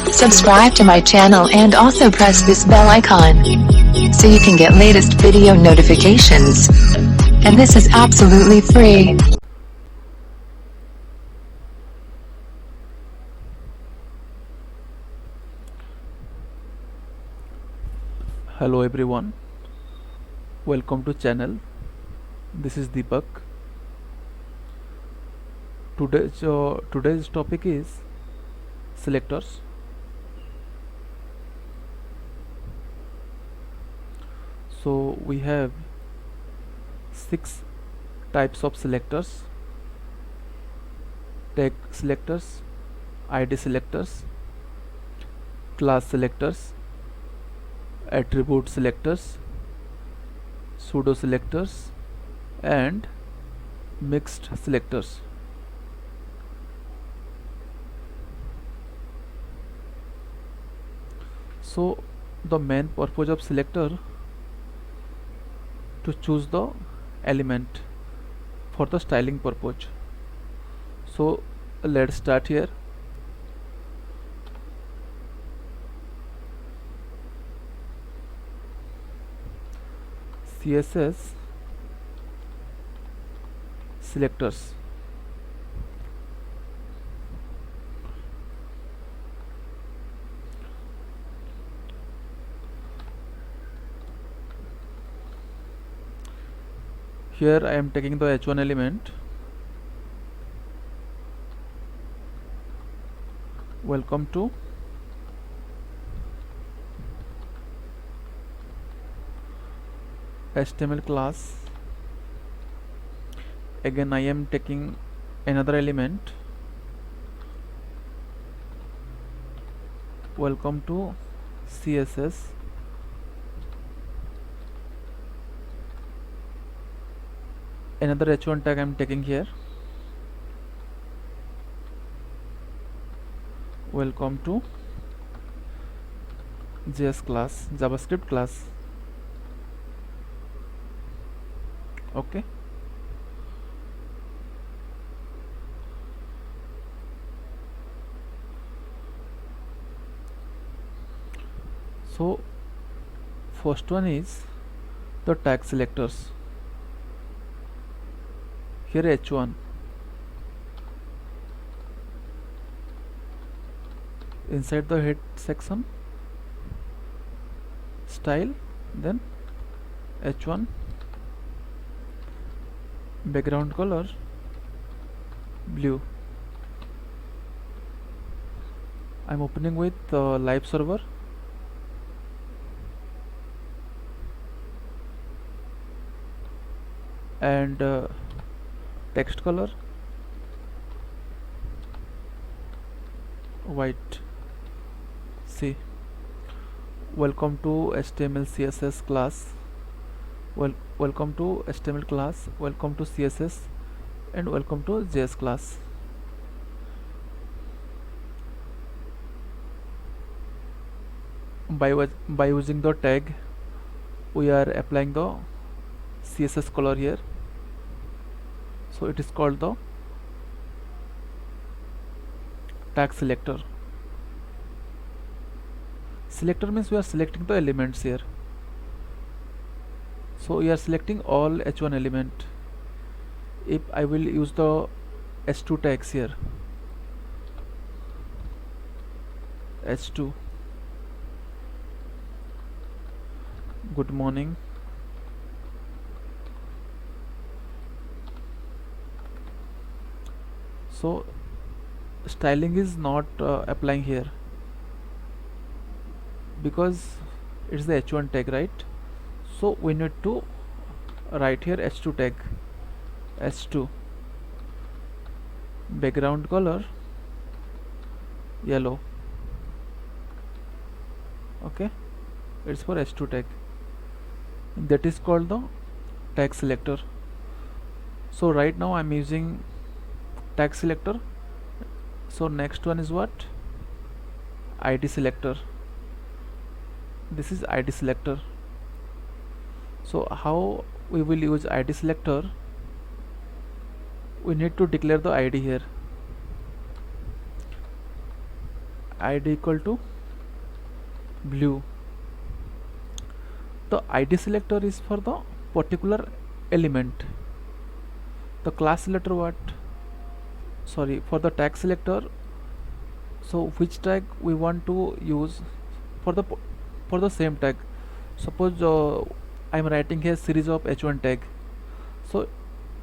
Subscribe to my channel and also press this bell icon so you can get latest video notifications. And this is absolutely free. Hello everyone, welcome to channel. This is Deepak. Today's topic is selectors. So we have 6 types of selectors: tag selectors, ID selectors, class selectors, attribute selectors, pseudo selectors, and mixed selectors. So the main purpose of selector to choose the element for the styling purpose. So let's start here. CSS Selectors. Here I am taking the h1 element. Welcome to HTML class. Again I am taking another element. Welcome to CSS. Another h1 tag I am taking here. Welcome to JS class, JavaScript class. Okay. So first one is the tag selectors. Here h1, inside the head section, style, then h1, background color blue. I'm opening with live server. And text color white. See, welcome to HTML CSS class. Welcome to HTML class, welcome to CSS, and welcome to JS class. By using the tag, we are applying the CSS color here. So it is called the tag selector. Selector means we are selecting the elements here. So we are selecting all h1 element. If I will use the h2 tags here, h2, good morning, so styling is not applying here because it's the h1 tag, right? So we need to write here h2 tag, h2, background color yellow. Okay, it's for h2 tag. That is called the tag selector. So right now I'm using tag selector. So next one is what? ID selector. This is ID selector. So how we will use ID selector? We need to declare the ID here. id equal to blue. The id selector is for the particular element. The class selector for the tag selector, so which tag we want to use for the same tag. Suppose I'm writing a series of h1 tag, so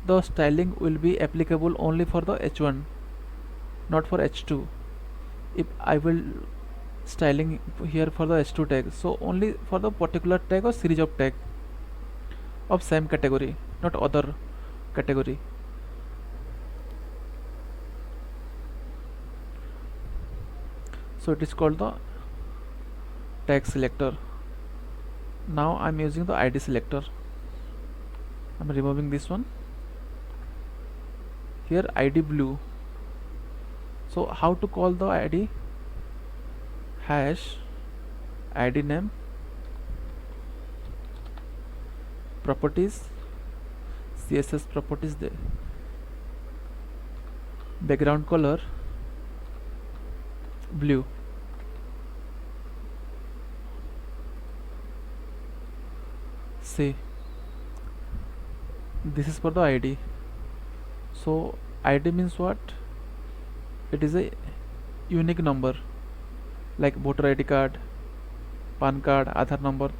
the styling will be applicable only for the h1, not for h2. If I will styling here for the h2 tag, so only for the particular tag or series of tag of same category, not other category. So it is called the tag selector. Now I'm using the id selector. I'm removing this one. Here id blue. So how to call the id? Hash id name properties, CSS properties, the background color blue. See, this is for the id. So id means what? It is a unique number, like voter id card, pan card, Aadhaar number.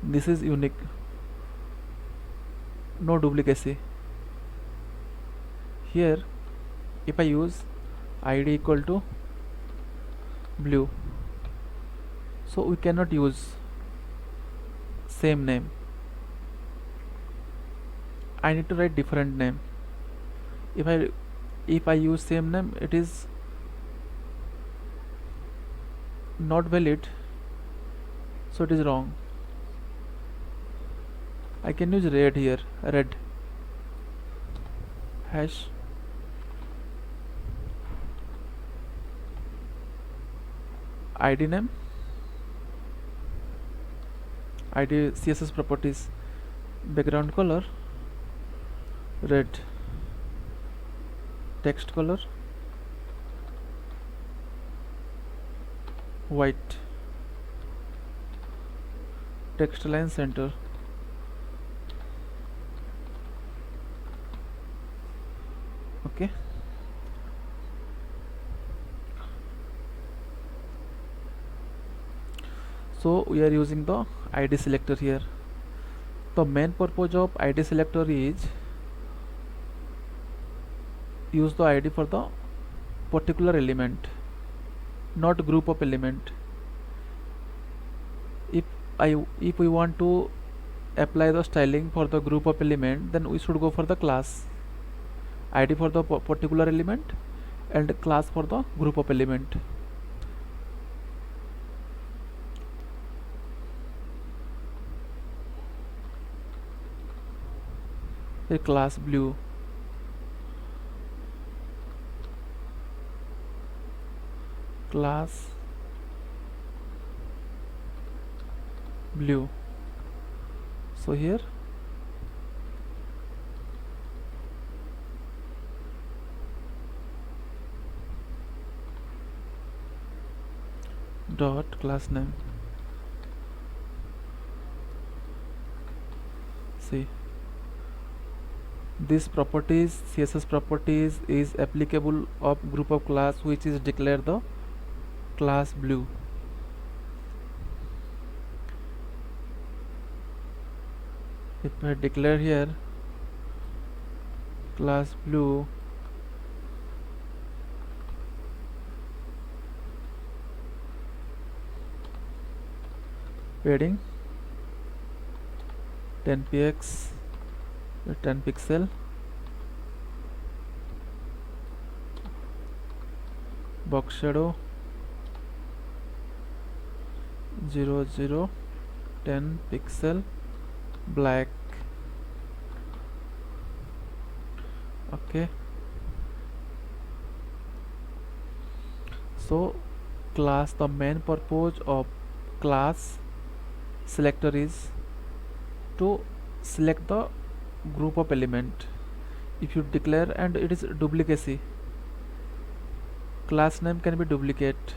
This is unique, no duplicacy. Here if I use id equal to blue, so we cannot use same name. I need to write different name. If I use same name, it is not valid, so it is wrong. I can use red here, red hash id name, id CSS properties, background color red, text color white, text line center. Okay, so we are using the id selector here. The main purpose of id selector is use the id for the particular element, not group of element. If we want to apply the styling for the group of element, then we should go for the class id for the particular element and class for the group of element. A class blue, class blue. So here dot class name. See, this properties, CSS properties, is applicable of group of class which is declared the class blue. If I declare here class blue, padding 10px, 10 pixel, box shadow 0 0 10 pixel, black. Okay, so class, the main purpose of class selector is to select the group of element. If you declare and it is duplicacy, class name can be duplicate,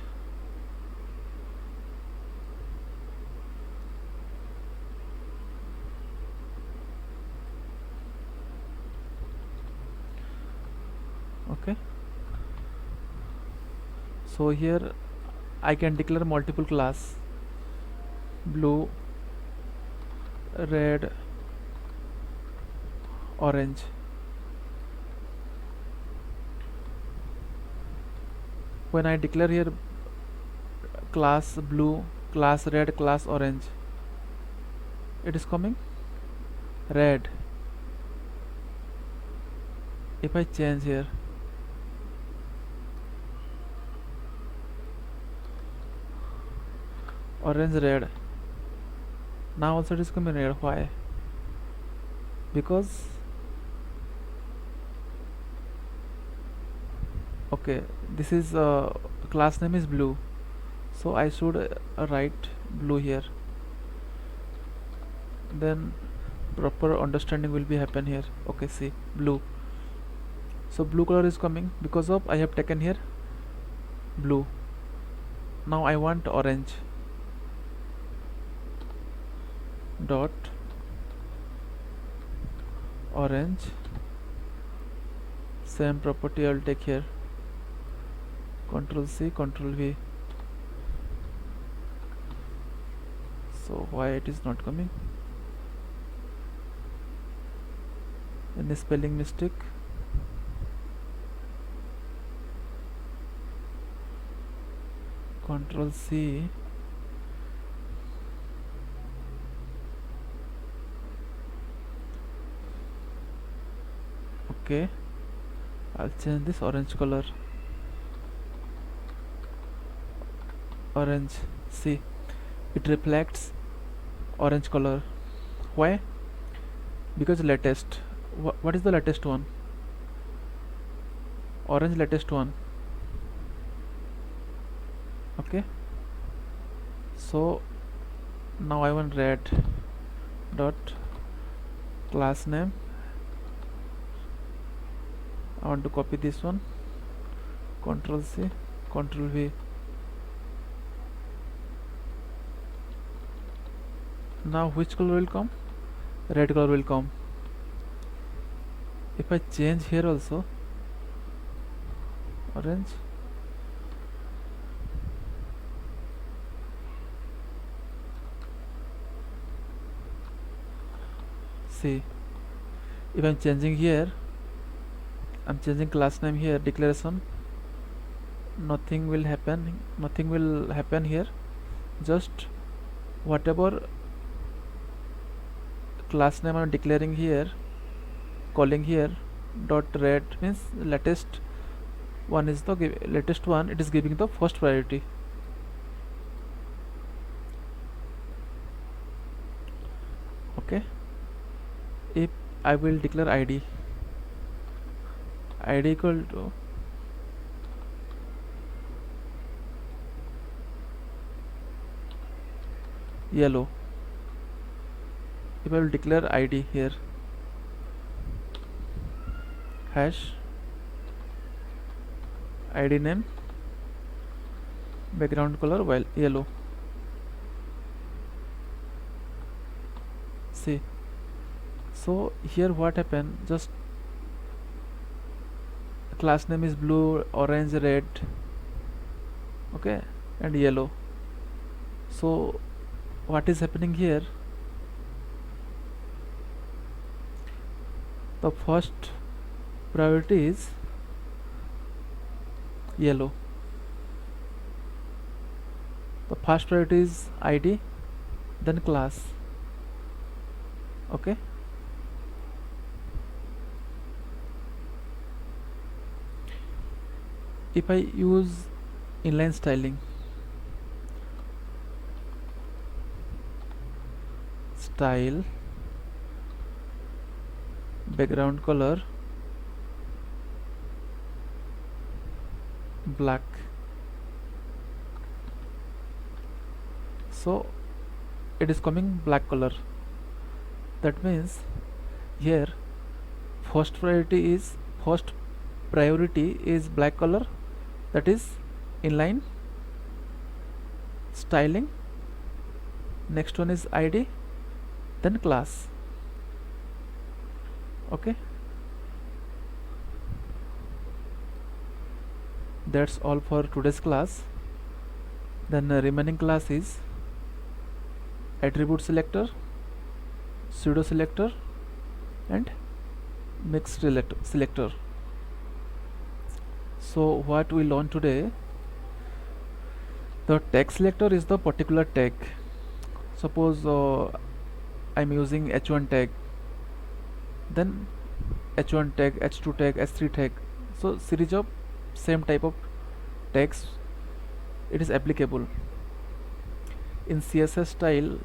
So here I can declare multiple class: blue, red, orange. When I declare here class blue, class red, class orange, it is coming red. If I change here orange, red, now also it is coming red. Why? Because okay, this is class name is blue, so I should write blue here, then proper understanding will be happen here. Okay, see, blue. So blue color is coming because of I have taken here blue. Now I want orange. Dot orange, same property I'll take here, Control C, Control V. So why it is not coming? Any spelling mistake? Control C. Okay, I'll change this orange color. Orange, see, it reflects orange color. Why? Because latest. What is the latest one? Orange latest one. Okay, so now I want red. Dot class name, I want to copy this one, Control C, Control V. Now which color will come? Red color will come. If I change here also orange, see, if I'm changing here, I'm changing class name here, declaration, nothing will happen here. Just whatever class name I'm declaring here, calling here, dot red means latest one is the latest one, it is giving the first priority. Okay, if I will declare ID equal to yellow, if I will declare ID here, hash ID name, background color while yellow. See, so here what happened, just class name is blue, orange, red, okay, and yellow. So what is happening here, the first priority is yellow, the first priority is ID, then class. Okay, if I use inline styling, style, background color black, so it is coming black color. That means here first priority is black color, that is inline styling, next one is ID, then class. Okay, That's all for today's class. Then remaining class is attribute selector, pseudo selector, and mixed selector. So what we learned today, the tag selector is the particular tag. Suppose I'm using h1 tag, then h1 tag, h2 tag, h3 tag, so series of same type of tags it is applicable. In CSS style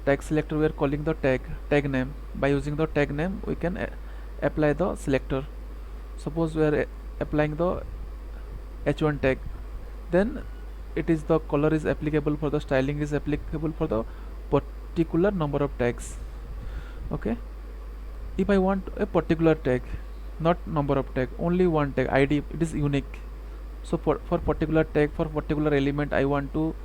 tag selector we are calling the tag name. By using the tag name we can apply the selector. Suppose we are applying the h1 tag, then it is the color is applicable for the styling is applicable for the particular number of tags. Okay, if I want a particular tag, not number of tag, only one tag id, it is unique. So for particular tag, for particular element I want to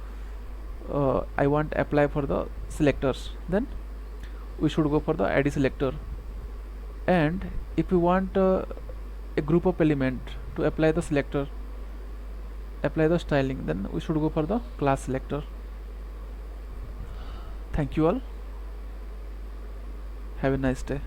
apply for the selectors, then we should go for the id selector. And if we want a group of element to apply the selector, apply the styling, then we should go for the class selector. Thank you all, have a nice day.